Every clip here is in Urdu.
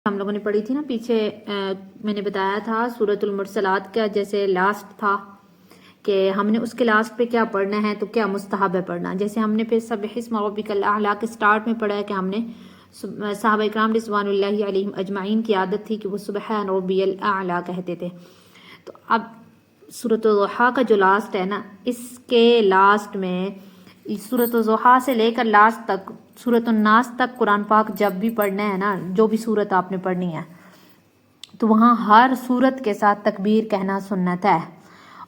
ہم لوگوں نے پڑھی تھی نا پیچھے، میں نے بتایا تھا سورۃ المرسلات کا جیسے لاسٹ تھا کہ ہم نے اس کے لاسٹ پہ کیا پڑھنا ہے، تو کیا مستحب ہے پڑھنا. جیسے ہم نے پھر سبح اسم ربک الاعلی کے سٹارٹ میں پڑھا ہے کہ ہم نے صحابہ کرام رضوان اللہ علیہم اجمعین کی عادت تھی کہ وہ سبحان ربی الاعلی کہتے تھے. تو اب سورۃ الضحیٰ کا جو لاسٹ ہے نا، اس کے لاسٹ میں سورۃ الضحیٰ سے لے کر لاسٹ تک سورۃ الناس تک قرآن پاک جب بھی پڑھنا ہے نا، جو بھی سورت آپ نے پڑھنی ہے، تو وہاں ہر سورت کے ساتھ تکبیر کہنا سنت ہے.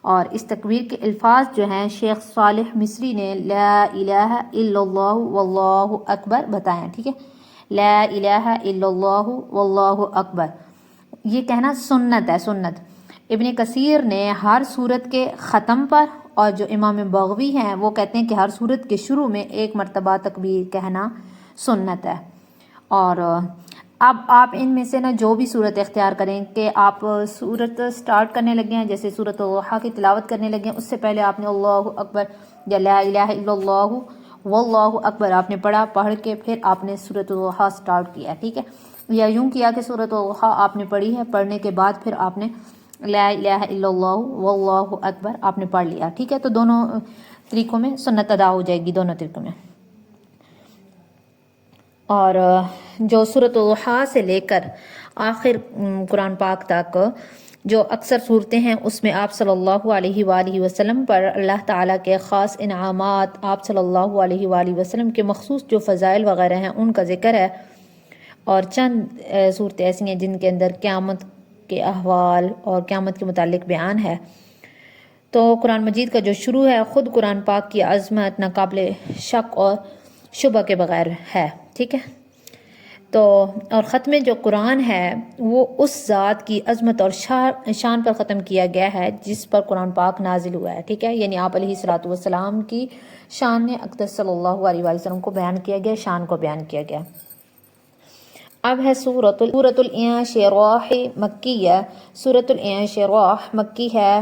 اور اس تکبیر کے الفاظ جو ہیں شیخ صالح مصری نے لا الہ الا اللہ واللہ اکبر بتائے ہیں. ٹھیک ہے، لا الہ الا اللہ واللہ اکبر یہ کہنا سنت ہے، سنت. ابن کثیر نے ہر سورت کے ختم پر، اور جو امام بغوی ہیں وہ کہتے ہیں کہ ہر سورت کے شروع میں ایک مرتبہ تکبیر کہنا سنت ہے. اور اب آپ ان میں سے نا جو بھی صورت اختیار کریں کہ آپ صورت سٹارٹ کرنے لگے ہیں، جیسے سورۃ الضحیٰ کی تلاوت کرنے لگے ہیں، اس سے پہلے آپ نے اللہ اکبر یا لا الہ الا اللہ واللہ اکبر آپ نے پڑھ کے پھر آپ نے سورۃ الضحیٰ سٹارٹ کیا. ٹھیک ہے، یا یوں کیا کہ سورۃ الضحیٰ آپ نے پڑھی ہے، پڑھنے کے بعد پھر آپ نے لا الہ الا اللہ واللہ اکبر آپ نے پڑھ لیا. ٹھیک ہے، تو دونوں طریقوں میں سنت ادا ہو جائے گی، دونوں طریقوں میں. اور جو سورۃ الضحیٰ سے لے کر آخر قرآن پاک تک جو اکثر صورتیں ہیں، اس میں آپ صلی اللہ علیہ وآلہ وسلم پر اللہ تعالیٰ کے خاص انعامات، آپ صلی اللہ علیہ وآلہ وسلم کے مخصوص جو فضائل وغیرہ ہیں ان کا ذکر ہے. اور چند صورتیں ایسی ہیں جن کے اندر قیامت کے احوال اور قیامت کے متعلق بیان ہے. تو قرآن مجید کا جو شروع ہے خود قرآن پاک کی عظمت ناقابل شک اور شبہ کے بغیر ہے. ٹھیک ہے، تو اور ختم جو قرآن ہے وہ اس ذات کی عظمت اور شان پر ختم کیا گیا ہے جس پر قرآن پاک نازل ہوا ہے. ٹھیک ہے، یعنی آپ علیہ الصلوۃ والسلام کی شان اقدس صلی اللہ علیہ وآلہ وسلم کو بیان کیا گیا، شان کو بیان کیا گیا. اب ہے سورۃ الانشراح مکیہ. سورۃ الانشراح مکی ہے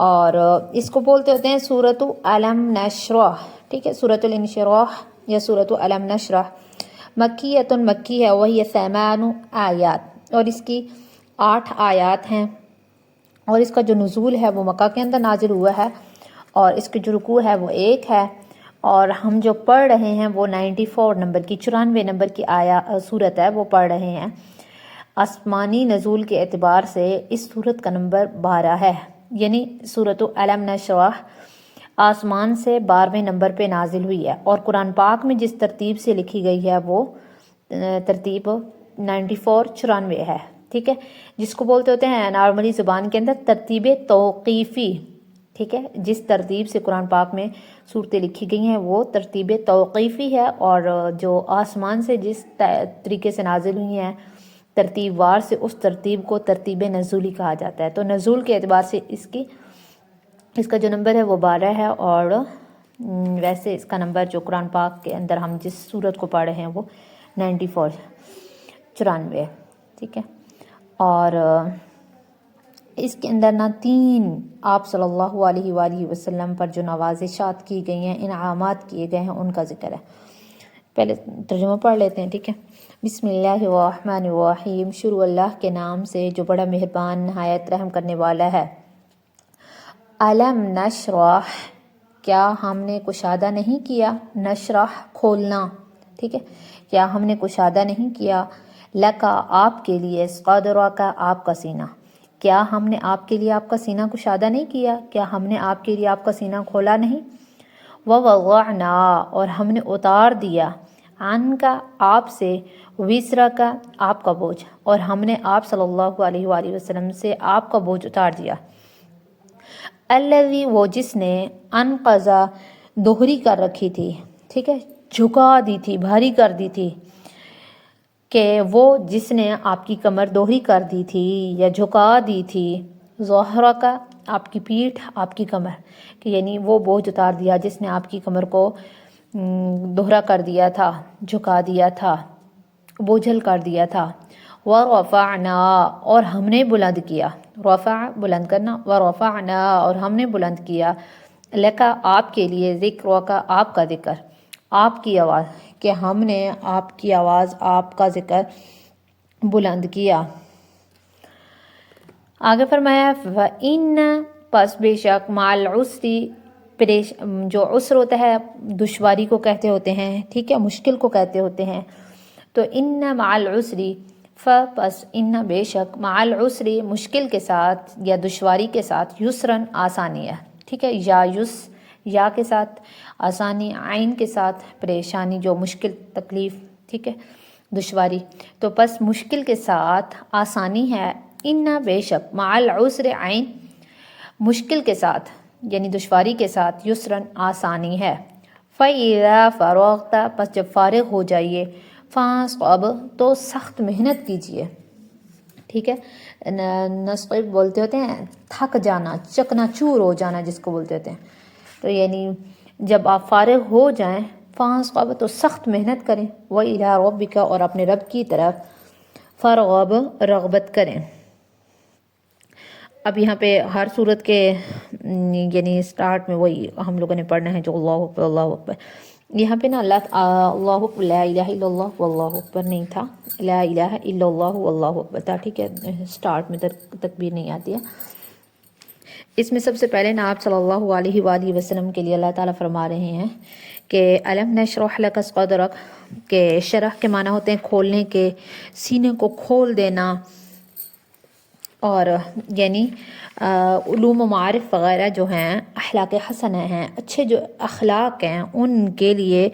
اور اس کو بولتے ہوتے ہیں سورۃ الم نشرح. ٹھیک ہے، سورۃ الانشراح یا سورۃ الم نشرح مکیۃ مکی ہے، وہی 8 آیات، اور اس کی 8 آیات ہیں. اور اس کا جو نزول ہے وہ مکہ کے اندر نازل ہوا ہے، اور اس کے جو رکوع ہے وہ 1 ہے. اور ہم جو پڑھ رہے ہیں وہ 94 نمبر کی 94 نمبر کی سورت ہے وہ پڑھ رہے ہیں. آسمانی نزول کے اعتبار سے اس سورت کا نمبر 12 ہے، یعنی سورۃ الم نشرح آسمان سے 12ویں نمبر پہ نازل ہوئی ہے. اور قرآن پاک میں جس ترتیب سے لکھی گئی ہے وہ ترتیب 94 ہے. ٹھیک ہے، جس کو بولتے ہوتے ہیں نارملی زبان کے اندر ترتیب توقیفی. ٹھیک ہے، جس ترتیب سے قرآن پاک میں صورتیں لکھی گئی ہیں وہ ترتیب توقیفی ہے، اور جو آسمان سے جس طریقے سے نازل ہوئی ہیں ترتیب وار سے، اس ترتیب کو ترتیب نزولی کہا جاتا ہے. تو نزول کے اعتبار سے اس کا جو نمبر ہے وہ 12 ہے، اور ویسے اس کا نمبر جو قرآن پاک کے اندر ہم جس سورت کو پڑھ رہے ہیں وہ 94 ہے. ٹھیک ہے، اور اس کے اندر نا 3 آپ صلی اللہ علیہ وآلہ وسلم پر جو نوازشات کی گئی ہیں، انعامات کیے گئے ہیں، ان کا ذکر ہے. پہلے ترجمہ پڑھ لیتے ہیں. ٹھیک ہے، بسم اللہ الرحمن الرحیم. شروع اللہ کے نام سے جو بڑا مہربان نہایت رحم کرنے والا ہے. الم نشرح کیا ہم نے کشادہ نہیں کیا، نشرح کھولنا. ٹھیک ہے، کیا ہم نے کشادہ نہیں کیا، لکا آپ کے لیے، صدرک آپ کا سینہ، کیا ہم نے آپ کے لیے آپ کا سینہ کشادہ نہیں کیا، کیا ہم نے آپ کے لیے آپ کا سینہ کھولا نہیں. ووضعنا اور ہم نے اتار دیا، عنک آپ سے، وزرک آپ کا بوجھ، اور ہم نے آپ صلی اللہ علیہ وآلہ وسلم سے آپ کا بوجھ اتار دیا. الذی وہ جس نے انقض دوہری کر رکھی تھی. ٹھیک ہے، جھکا دی تھی، بھاری کر دی تھی، کہ وہ جس نے آپ کی کمر دوہری کر دی تھی یا جھکا دی تھی. ظہرک آپ کی پیٹھ، آپ کی کمر، کہ یعنی وہ بوجھ اتار دیا جس نے آپ کی کمر کو دوہرا کر دیا تھا، جھکا دیا تھا، بوجھل کر دیا تھا. ورفعنا اور ہم نے بلند کیا، رفع بلند کرنا، ورفعنا اور ہم نے بلند کیا، لکا آپ کے لیے، ذکرک آپ کا ذکر، آپ کی آواز، کہ ہم نے آپ کی آواز، آپ کا ذکر بلند کیا۔ آگے فرمایا وَإِنَّ پس بے شک مع العسر جو عسر ہوتا ہے دشواری کو کہتے ہوتے ہیں، ٹھیک ہے، مشکل کو کہتے ہوتے ہیں، تو ان مع العسر پس ان بے شک مع العسر مشکل کے ساتھ یا دشواری کے ساتھ یسرن آسانی ہے، ٹھیک ہے، یا کے ساتھ آسانی، عین کے ساتھ پریشانی جو مشکل تکلیف، ٹھیک ہے، دشواری، تو پس مشکل کے ساتھ آسانی ہے، ان بے شک مع العسر عین مشکل کے ساتھ یعنی دشواری کے ساتھ یسرن آسانی ہے۔ فَإِذَا فَرَغْتَ پس جب فارغ ہو جائیے، فَانصَبْ تو سخت محنت کیجیے، ٹھیک ہے، نصب بولتے ہوتے ہیں تھک جانا، چکنا چور ہو جانا جس کو بولتے ہوتے ہیں، تو یعنی جب آپ فارغ ہو جائیں، فَانصَبْ تو سخت محنت کریں، وَإِلَىٰ رَبِّكَ اور اپنے رب کی طرف فَارْغَب رغبت کریں۔ اب یہاں پہ ہر صورت کے یعنی سٹارٹ میں وہی ہم لوگوں نے پڑھنا ہے جو اللہ اکبر اللہ اکبر، یہاں پہ نا اللہ اکبر لا الہ الا اللہ واللہ اکبر نہیں تھا، لا الہ الا اللہ واللہ اکبر تھا، ٹھیک ہے، سٹارٹ میں تکبیر نہیں آتی ہے۔ اس میں سب سے پہلے نا آپ صلی اللہ علیہ وآلہ وسلم کے لیے اللہ تعالیٰ فرما رہے ہیں کہ الم نشرح لک صدرک، کہ شرح کے معنی ہوتے ہیں کھولنے کے، سینے کو کھول دینا، اور یعنی علوم و معارف وغیرہ جو ہیں، اخلاق حسنہ ہیں، اچھے جو اخلاق ہیں ان کے لیے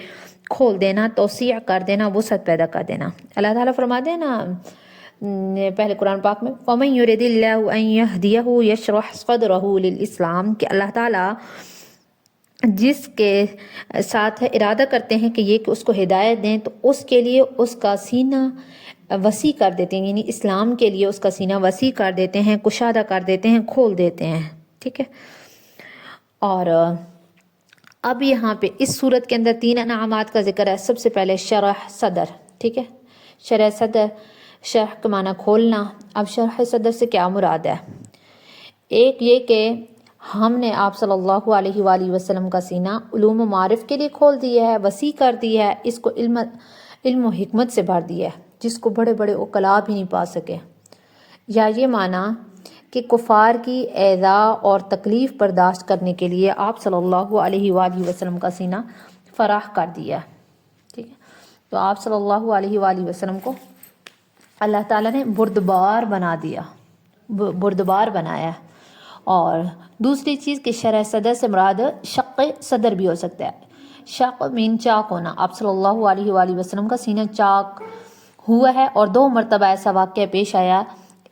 کھول دینا، توسیع کر دینا، وسعت پیدا کر دینا۔ اللہ تعالیٰ فرماتے ہیں نا پہلے قرآن پاک میں وَمَن يُرِدِ اللَّهُ أَن يَهْدِيَهُ يَشْرَحْ صَدْرَهُ لِلْإِسْلَامِ، کہ اللہ تعالیٰ جس کے ساتھ ارادہ کرتے ہیں کہ یہ کہ اس کو ہدایت دیں تو اس کے لیے اس کا سینہ وسیع کر دیتے ہیں، یعنی اسلام کے لیے اس کا سینہ وسیع کر دیتے ہیں، کشادہ کر دیتے ہیں، کھول دیتے ہیں، ٹھیک ہے۔ اور اب یہاں پہ اس صورت کے اندر 3 انعامات کا ذکر ہے۔ سب سے پہلے شرح صدر، ٹھیک ہے، شرح صدر، شرح کا معنی کھولنا۔ اب شرح صدر سے کیا مراد ہے؟ ایک یہ کہ ہم نے آپ صلی اللہ علیہ وآلہ وسلم کا سینہ علوم و معارف کے لیے کھول دیا ہے، وسیع کر دیا ہے، اس کو علم و حکمت سے بھر دیا ہے جس کو بڑے بڑے عقلاء بھی نہیں پا سکے۔ یا یہ معنی کہ کفار کی ایذا اور تکلیف برداشت کرنے کے لیے آپ صلی اللہ علیہ وآلہ وسلم کا سینہ فراخ کر دیا، ٹھیک ہے، تو آپ صلی اللہ علیہ وآلہ وسلم کو اللہ تعالیٰ نے بردبار بنا دیا، بردبار بنایا۔ اور دوسری چیز کہ شرح صدر سے مراد شق صدر بھی ہو سکتا ہے، شق مین چاک ہونا، آپ صلی اللہ علیہ وآلہ وسلم کا سینہ چاک ہوا ہے، اور 2 مرتبہ ایسا واقعہ پیش آیا۔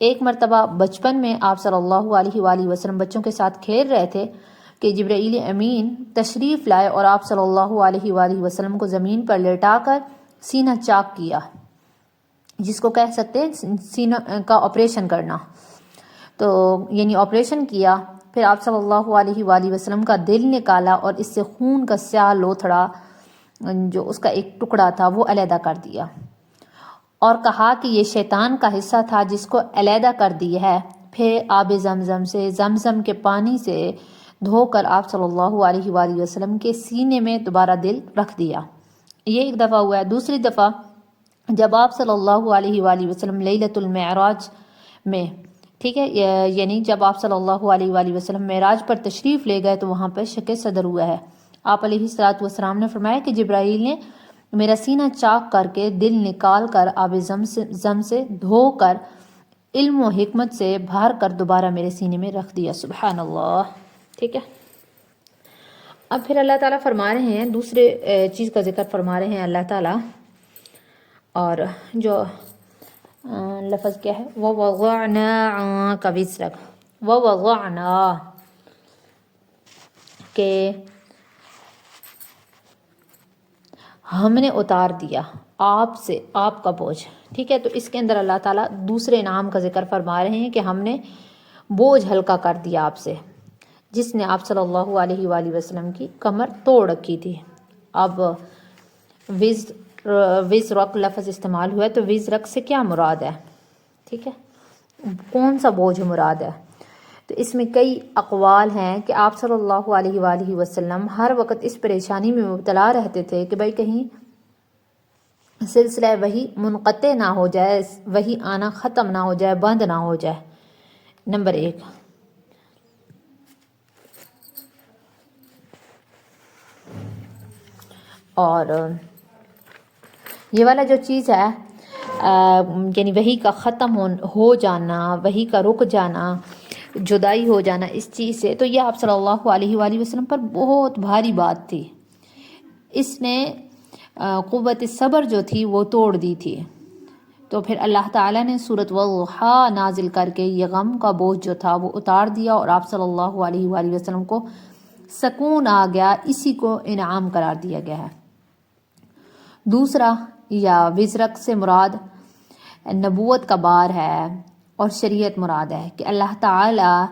ایک مرتبہ بچپن میں آپ صلی اللہ علیہ وآلہ وسلم بچوں کے ساتھ کھیل رہے تھے کہ جبرائیل امین تشریف لائے اور آپ صلی اللہ علیہ وآلہ وسلم کو زمین پر لیٹا کر سینہ چاک کیا، جس کو کہہ سکتے ہیں سینہ کا آپریشن کرنا، تو یعنی آپریشن کیا۔ پھر آپ صلی اللہ علیہ وآلہ وسلم کا دل نکالا اور اس سے خون کا سیاہ لوتھڑا جو اس کا ایک ٹکڑا تھا وہ علیحدہ کر دیا، اور کہا کہ یہ شیطان کا حصہ تھا جس کو علیحدہ کر دیا ہے۔ پھر آب زمزم سے، زمزم کے پانی سے دھو کر آپ صلی اللہ علیہ وآلہ وسلم کے سینے میں دوبارہ دل رکھ دیا۔ یہ ایک دفعہ ہوا ہے۔ دوسری دفعہ جب آپ صلی اللہ علیہ وآلہ وسلم لیلۃ المعراج میں، ٹھیک ہے، یعنی جب آپ صلی اللہ علیہ وآلہ وسلم معراج پر تشریف لے گئے تو وہاں پر شق صدر ہوا ہے۔ آپ علیہ الصلوۃ والسلام نے فرمایا کہ جبرائیل نے میرا سینہ چاک کر کے دل نکال کر آب زم سے دھو کر علم و حکمت سے بھر کر دوبارہ میرے سینے میں رکھ دیا، سبحان اللہ، ٹھیک ہے۔ اب پھر اللہ تعالیٰ فرما رہے ہیں، دوسرے چیز کا ذکر فرما رہے ہیں اللہ تعالیٰ، اور جو لفظ کیا ہے، وَوَضَعْنَا عَنْكَ وِزْرَكَ، وَوَضَعْنَا کہ ہم نے اتار دیا آپ سے آپ کا بوجھ، ٹھیک ہے، تو اس کے اندر اللہ تعالیٰ دوسرے انعام کا ذکر فرما رہے ہیں کہ ہم نے بوجھ ہلکا کر دیا آپ سے، جس نے آپ صلی اللہ علیہ وآلہ وسلم کی کمر توڑ رکھی تھی۔ اب وزرک لفظ استعمال ہوا ہے تو وزرک سے کیا مراد ہے، ٹھیک ہے، کون سا بوجھ مراد ہے؟ تو اس میں کئی اقوال ہیں کہ آپ صلی اللہ علیہ وآلہ وسلم ہر وقت اس پریشانی میں مبتلا رہتے تھے کہ بھائی کہیں سلسلہ وہی منقطع نہ ہو جائے، وہی آنا ختم نہ ہو جائے، بند نہ ہو جائے، نمبر 1۔ اور یہ والا جو چیز ہے یعنی وہی کا ختم ہو جانا، وہی کا رک جانا، جدائی ہو جانا اس چیز سے، تو یہ آپ صلی اللہ علیہ وآلہ وسلم پر بہت بھاری بات تھی۔ اس نے قوت صبر جو تھی وہ توڑ دی تھی۔ تو پھر اللہ تعالیٰ نے سورۃ والضحیٰ نازل کر کے یہ غم کا بوجھ جو تھا وہ اتار دیا، اور آپ صلی اللہ علیہ وآلہ وسلم کو سکون آ گیا، اسی کو انعام قرار دیا گیا ہے۔ دوسرا، یا وزرک سے مراد نبوت کا بار ہے اور شریعت مراد ہے کہ اللہ تعالیٰ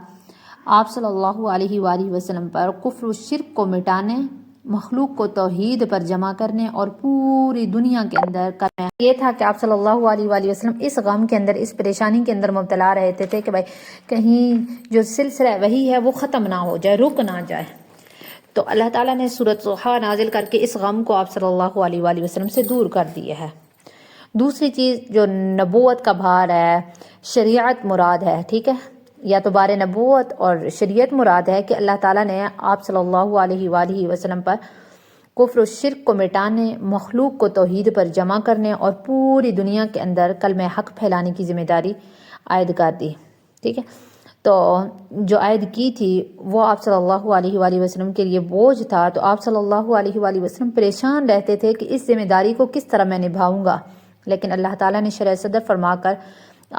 آپ صلی اللہ علیہ وآلہ وسلم پر کفر و شرک کو مٹانے، مخلوق کو توحید پر جمع کرنے اور پوری دنیا کے اندر کرنے۔ یہ تھا کہ آپ صلی اللہ علیہ وآلہ وسلم اس غم کے اندر، اس پریشانی کے اندر مبتلا رہتے تھے کہ بھائی کہیں جو سلسلہ وہی ہے وہ ختم نہ ہو جائے، رک نہ جائے۔ تو اللہ تعالیٰ نے سورۃ ضحیٰ نازل کر کے اس غم کو آپ صلی اللہ علیہ وآلہ وسلم سے دور کر دیا ہے۔ دوسری چیز جو نبوت کا بھار ہے، شریعت مراد ہے، ٹھیک ہے، یا تو بار نبوت اور شریعت مراد ہے کہ اللہ تعالیٰ نے آپ صلی اللہ علیہ وآلہ وسلم پر کفر و شرک کو مٹانے، مخلوق کو توحید پر جمع کرنے اور پوری دنیا کے اندر کلمہ حق پھیلانے کی ذمہ داری عائد کر دی، ٹھیک ہے۔ تو جو عائد کی تھی وہ آپ صلی اللہ علیہ وآلہ وسلم کے لیے بوجھ تھا، تو آپ صلی اللہ علیہ وآلہ وسلم پریشان رہتے تھے کہ اس ذمہ داری کو کس طرح میں نبھاؤں گا، لیکن اللہ تعالیٰ نے شرح صدر فرما کر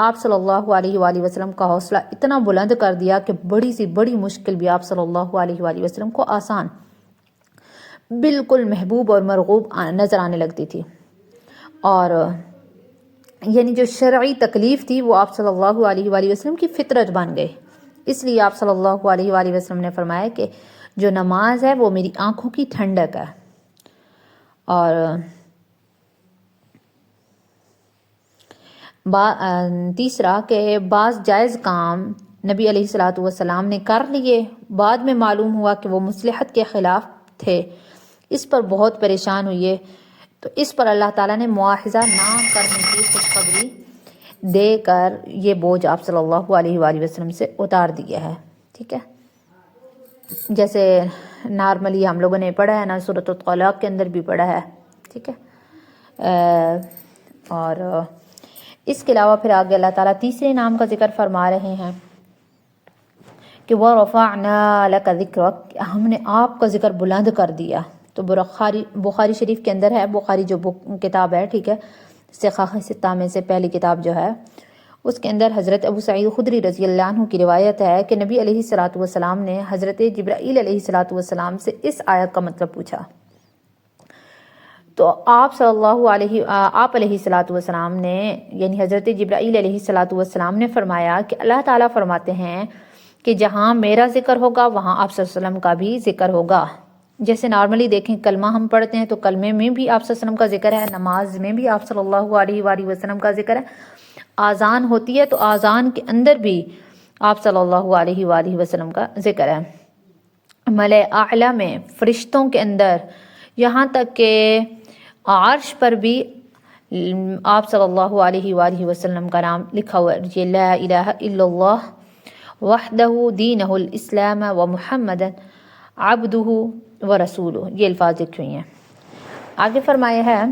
آپ صلی اللہ علیہ وآلہ وسلم کا حوصلہ اتنا بلند کر دیا کہ بڑی سی بڑی مشکل بھی آپ صلی اللہ علیہ وآلہ وسلم کو آسان، بالکل محبوب اور مرغوب نظر آنے لگتی تھی۔ اور یعنی جو شرعی تکلیف تھی وہ آپ صلی اللہ علیہ وآلہ وسلم کی فطرت بن گئی۔ اس لیے آپ صلی اللہ علیہ وآلہ وسلم نے فرمایا کہ جو نماز ہے وہ میری آنکھوں کی ٹھنڈک ہے۔ اور تیسرا کہ بعض جائز کام نبی علیہ الصلوۃ والسلام نے کر لیے، بعد میں معلوم ہوا کہ وہ مصلحت کے خلاف تھے، اس پر بہت پریشان ہوئے، تو اس پر اللہ تعالیٰ نے مواخذہ نہ کرنے کی خوشخبری دے کر یہ بوجھ آپ صلی اللہ علیہ وآلہ وسلم سے اتار دیا ہے، ٹھیک ہے۔ جیسے نارملی ہم لوگوں نے پڑھا ہے نا، سورۃ الطلاق کے اندر بھی پڑھا ہے، ٹھیک ہے۔ اور اس کے علاوہ پھر آگے اللہ تعالیٰ تیسرے نام کا ذکر فرما رہے ہیں کہ وَرَفَعْنَا لَكَ ذِكْرَكَ، ہم نے آپ کا ذکر بلند کر دیا۔ تو بخاری شریف کے اندر ہے، بخاری جو کتاب ہے، ٹھیک ہے، صحاح ستہ میں سے پہلی کتاب جو ہے، اس کے اندر حضرت ابو سعید خدری رضی اللہ عنہ کی روایت ہے کہ نبی علیہ الصلوۃ والسلام نے حضرت جبرائیل علیہ الصلوۃ والسلام سے اس آیت کا مطلب پوچھا، تو آپ علیہ الصلوۃ والسلام نے یعنی حضرت جبرائیل علیہ الصلوۃ والسلام نے فرمایا کہ اللہ تعالیٰ فرماتے ہیں کہ جہاں میرا ذکر ہوگا وہاں آپ صلی اللہ علیہ وسلم کا بھی ذکر ہوگا۔ جیسے نارملی دیکھیں کلمہ ہم پڑھتے ہیں تو کلمے میں بھی آپ صلی اللہ علیہ وسلم کا ذکر ہے، نماز میں بھی آپ صلی اللہ علیہ وآلہ وسلم کا ذکر ہے، آذان ہوتی ہے تو آذان کے اندر بھی آپ صلی اللہ علیہ وآلہ وسلم کا ذکر ہے، ملائے اعلیٰ میں، فرشتوں کے اندر، یہاں تک کہ عرش پر بھی آپ صلی اللہ علیہ وآلہ وسلم کا نام لکھا ہوا ہے، یہ لا الہ الا اللہ وحدہ دینہ الاسلام و محمد عبدہ و رسولہ، یہ الفاظ لکھی ہوئی ہیں۔ آگے فرمایا ہے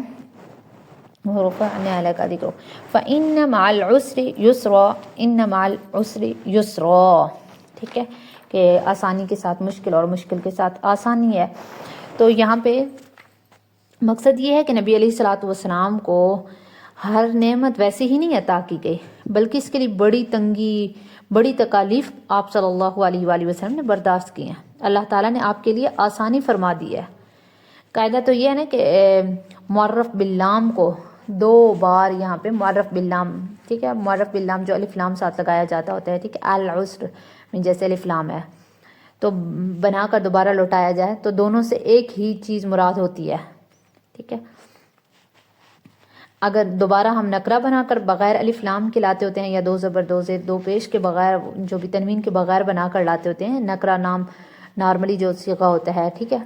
وَرَفَعْنَا لَكَ ذِكْرَكَ فَإِنَّ مَعَ الْعُسْرِ يُسْرًا، إِنَّ مَعَ الْعُسْرِ يُسْرًا، ٹھیک ہے، کہ آسانی کے ساتھ مشکل اور مشکل کے ساتھ آسانی ہے۔ تو یہاں پہ مقصد یہ ہے کہ نبی علیہ الصلوۃ والسلام کو ہر نعمت ویسے ہی نہیں عطا کی گئی، بلکہ اس کے لیے بڑی تنگی، بڑی تکالیف آپ صلی اللہ علیہ وآلہ وسلم نے برداشت کی ہیں۔ اللہ تعالیٰ نے آپ کے لیے آسانی فرما دی ہے۔ قاعدہ تو یہ ہے نا کہ معرف باللام کو 2 بار یہاں پہ معرف باللام، ٹھیک ہے، معرف باللام جو الف لام ساتھ لگایا جاتا ہوتا ہے، ٹھیک ہے، العسر میں جیسے الف لام ہے تو بنا کر دوبارہ لوٹایا جائے تو دونوں سے ایک ہی چیز مراد ہوتی ہے، ٹھیک ہے۔ اگر دوبارہ ہم نکرہ بنا کر بغیر الف لام کے لاتے ہوتے ہیں یا 2 زبر 2 زیر 2 پیش کے بغیر، جو بھی تنوین کے بغیر بنا کر لاتے ہوتے ہیں، نکرہ نام نارملی جو صیغہ ہوتا ہے، ٹھیک ہے،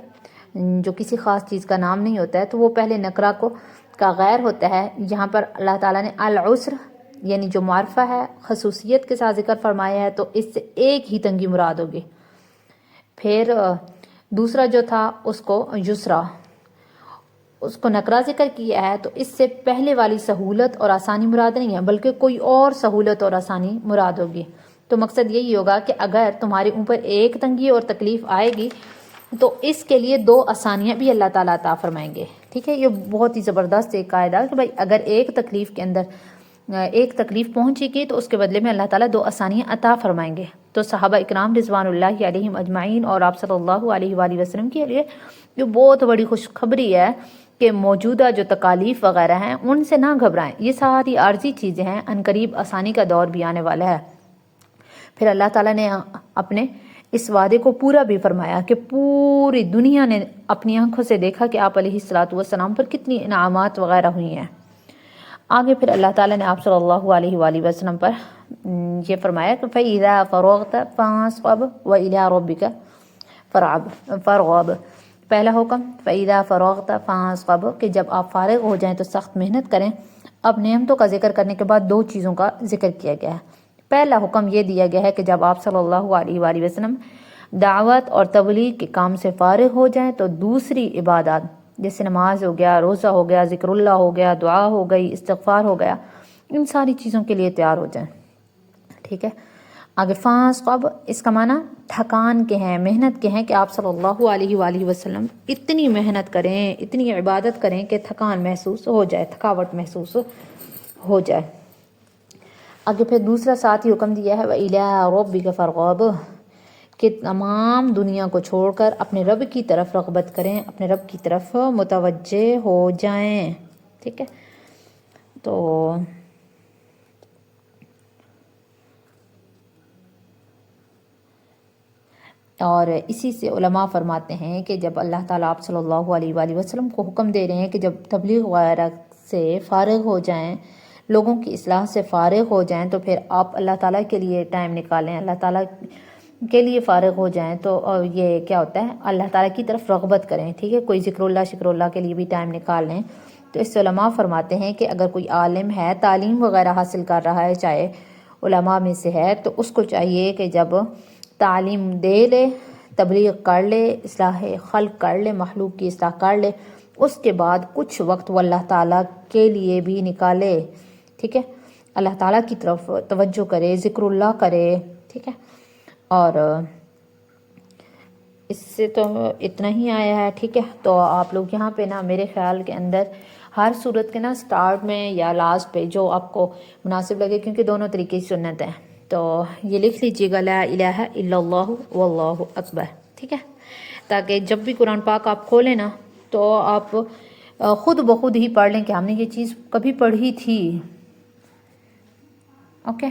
جو کسی خاص چیز کا نام نہیں ہوتا ہے، تو وہ پہلے نکرہ کو کا غیر ہوتا ہے، یہاں پر اللہ تعالیٰ نے العسر یعنی جو معرفہ ہے خصوصیت کے ساتھ ذکر فرمایا ہے، تو اس سے ایک ہی تنگی مراد ہوگی۔ پھر دوسرا جو تھا اس کو یسرا، اس کو نکرہ ذکر کیا ہے، تو اس سے پہلے والی سہولت اور آسانی مراد نہیں ہے بلکہ کوئی اور سہولت اور آسانی مراد ہوگی۔ تو مقصد یہی ہوگا کہ اگر تمہارے اوپر ایک تنگی اور تکلیف آئے گی تو اس کے لیے 2 آسانیاں بھی اللہ تعالیٰ عطا فرمائیں گے۔ ٹھیک ہے، یہ بہت ہی زبردست ایک قاعدہ کہ بھائی اگر ایک تکلیف کے اندر ایک تکلیف پہنچے گی تو اس کے بدلے میں اللہ تعالیٰ 2 آسانیاں عطا فرمائیں گے۔ تو صحابہ اکرام رضوان اللہ علیہم اجمعین اور آپ صلی اللہ علیہ وآلہ وسلم کے لیے جو بہت بڑی خوشخبری ہے کہ موجودہ جو تکالیف وغیرہ ہیں ان سے نہ گھبرائیں، یہ ساری عارضی چیزیں ہیں، عنقریب آسانی کا دور بھی آنے والا ہے۔ پھر اللہ تعالیٰ نے اپنے اس وعدے کو پورا بھی فرمایا کہ پوری دنیا نے اپنی آنکھوں سے دیکھا کہ آپ علیہ الصلوۃ والسلام پر کتنی انعامات وغیرہ ہوئی ہیں۔ آگے پھر اللہ تعالیٰ نے آپ صلی اللہ علیہ وآلہ وسلم پر یہ فرمایا کہ فَإِذَا فَرَغْتَ فَانصَبْ وَإِلَىٰ رَبِّكَ فَارْغَب۔ پہلا حکم فَإِذَا فَرَغْتَ فَانصَبْ کہ جب آپ فارغ ہو جائیں تو سخت محنت کریں۔ اب نعمتوں کا ذکر کرنے کے بعد 2 چیزوں کا ذکر کیا گیا ہے۔ پہلا حکم یہ دیا گیا ہے کہ جب آپ صلی اللہ علیہ وآلہ وسلم دعوت اور تبلیغ کے کام سے فارغ ہو جائیں تو دوسری عبادات جیسے نماز ہو گیا، روزہ ہو گیا، ذکر اللہ ہو گیا، دعا ہو گئی، استغفار ہو گیا، ان ساری چیزوں کے لیے تیار ہو جائیں۔ ٹھیک ہے، آگے فانصب اس کا معنی تھکان کے ہیں، محنت کے ہیں کہ آپ صلی اللہ علیہ وآلہ وسلم اتنی محنت کریں، اتنی عبادت کریں کہ تھکان محسوس ہو جائے، تھکاوٹ محسوس ہو جائے۔ آگے پھر دوسرا ساتھ ہی حکم دیا ہے وَإِلَىٰ رَبِّكَ فَارْغَب کہ تمام دنیا کو چھوڑ کر اپنے رب کی طرف رغبت کریں، اپنے رب کی طرف متوجہ ہو جائیں۔ ٹھیک ہے، تو اور اسی سے علماء فرماتے ہیں کہ جب اللہ تعالیٰ آپ صلی اللہ علیہ وآلہ وسلم کو حکم دے رہے ہیں کہ جب تبلیغ وغیرہ سے فارغ ہو جائیں، لوگوں کی اصلاح سے فارغ ہو جائیں، تو پھر آپ اللہ تعالیٰ کے لیے ٹائم نکالیں، اللہ تعالیٰ کے لیے فارغ ہو جائیں، تو یہ کیا ہوتا ہے، اللہ تعالیٰ کی طرف رغبت کریں۔ ٹھیک ہے، کوئی ذکر اللہ شکر اللہ کے لیے بھی ٹائم نکال لیں۔ تو اس سے علماء فرماتے ہیں کہ اگر کوئی عالم ہے، تعلیم وغیرہ حاصل کر رہا ہے، چاہے علماء میں سے ہے، تو اس کو چاہیے کہ جب تعلیم دے لے، تبلیغ کر لے، اصلاح خلق کر لے، مخلوق کی اصلاح کر لے، اس کے بعد کچھ وقت وہ اللہ تعالیٰ کے لیے بھی نکالے۔ ٹھیک ہے، اللہ تعالیٰ کی طرف توجہ کرے، ذکر اللہ کرے۔ ٹھیک ہے، اور اس سے تو اتنا ہی آیا ہے۔ ٹھیک ہے، تو آپ لوگ یہاں پہ نا میرے خیال کے اندر ہر صورت کے نا سٹارٹ میں یا لاسٹ پہ جو آپ کو مناسب لگے، کیونکہ دونوں طریقے کی سنت ہیں، تو یہ لکھ لیجیے گا لا الہ الا اللہ واللہ اکبر۔ ٹھیک ہے، تاکہ جب بھی قرآن پاک آپ کھولیں نا تو آپ خود بخود ہی پڑھ لیں کہ ہم نے یہ چیز کبھی پڑھی تھی۔ اوکے۔